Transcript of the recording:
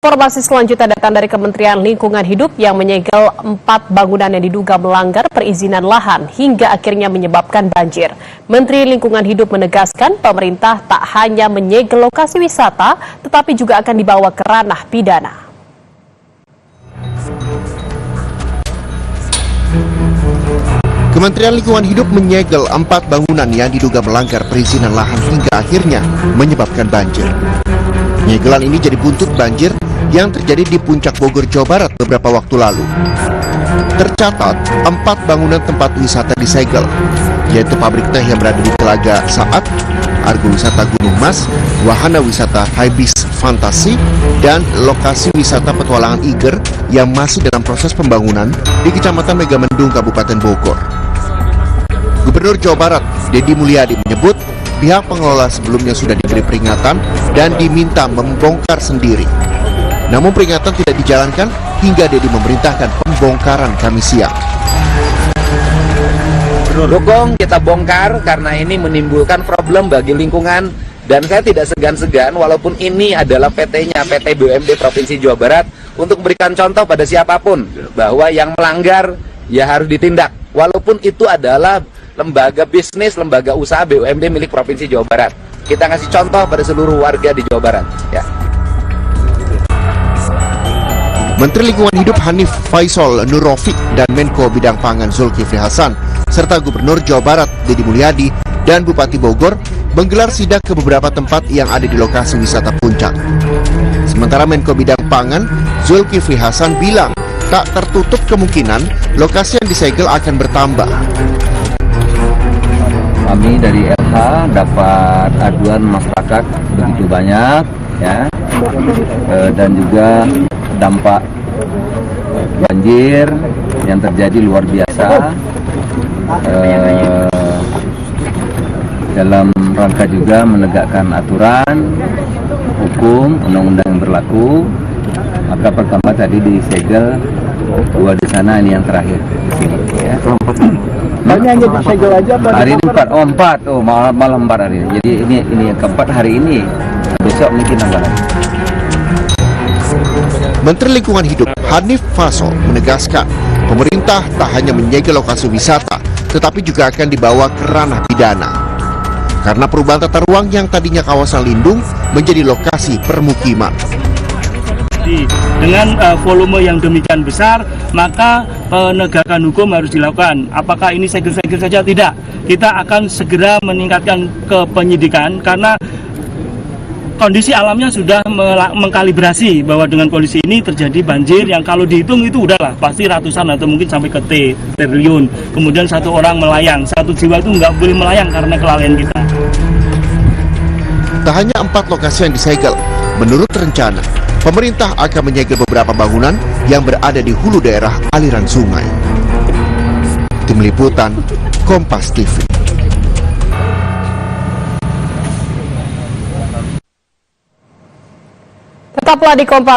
Informasi selanjutnya datang dari Kementerian Lingkungan Hidup yang menyegel 4 bangunan yang diduga melanggar perizinan lahan hingga akhirnya menyebabkan banjir. Menteri Lingkungan Hidup menegaskan pemerintah tak hanya menyegel lokasi wisata, tetapi juga akan dibawa ke ranah pidana. Kementerian Lingkungan Hidup menyegel 4 bangunan yang diduga melanggar perizinan lahan hingga akhirnya menyebabkan banjir. Penyegelan ini jadi buntut banjir yang terjadi di Puncak Bogor, Jawa Barat beberapa waktu lalu. Tercatat, 4 bangunan tempat wisata disegel, yaitu pabrik teh yang berada di Telaga Saat, Argo Wisata Gunung Mas, wahana wisata Hibis Fantasi, dan lokasi wisata petualangan Iger yang masih dalam proses pembangunan di Kecamatan Megamendung, Kabupaten Bogor. Gubernur Jawa Barat, Deddy Mulyadi menyebut pihak pengelola sebelumnya sudah diberi peringatan dan diminta membongkar sendiri. Namun peringatan tidak dijalankan hingga Deddy memerintahkan pembongkaran Kamis siang. Dukung kita bongkar karena ini menimbulkan problem bagi lingkungan, dan saya tidak segan-segan walaupun ini adalah PT-nya, PT BUMD Provinsi Jawa Barat, untuk memberikan contoh pada siapapun bahwa yang melanggar ya harus ditindak, walaupun itu adalah lembaga bisnis, lembaga usaha BUMD milik Provinsi Jawa Barat. Kita ngasih contoh pada seluruh warga di Jawa Barat. Ya. Menteri Lingkungan Hidup Hanif Faisal Nurrofiq dan Menko Bidang Pangan Zulkifli Hasan serta Gubernur Jawa Barat Deddy Mulyadi dan Bupati Bogor menggelar sidak ke beberapa tempat yang ada di lokasi wisata Puncak. Sementara Menko Bidang Pangan Zulkifli Hasan bilang tak tertutup kemungkinan lokasi yang disegel akan bertambah. Kami dari LH dapat aduan masyarakat begitu banyak, ya, dan juga dampak banjir yang terjadi luar biasa. Dalam rangka juga menegakkan aturan hukum undang-undang yang berlaku, maka pertama tadi disegel 2 di sana, ini yang terakhir di sini, ya. Hanya disegel aja hari ini 4, malam 4 hari ini. Jadi ini yang keempat hari ini, besok mungkin nambah lagi. Menteri Lingkungan Hidup Hanif Faisal menegaskan pemerintah tak hanya menyegel lokasi wisata, tetapi juga akan dibawa ke ranah pidana. Karena perubahan tata ruang yang tadinya kawasan lindung menjadi lokasi permukiman. Dengan volume yang demikian besar, maka penegakan hukum harus dilakukan. Apakah ini segel-segel saja? Tidak. Kita akan segera meningkatkan ke penyidikan karena kondisi alamnya sudah mengkalibrasi bahwa dengan kondisi ini terjadi banjir yang kalau dihitung itu udahlah pasti ratusan atau mungkin sampai ke triliun. Kemudian 1 orang melayang, 1 jiwa itu nggak boleh melayang karena kelalaian kita. Tak hanya 4 lokasi yang disegel, menurut rencana, pemerintah akan menyegel beberapa bangunan yang berada di hulu daerah aliran sungai. Tim Liputan, Kompas TV. Tetaplah di Kompas.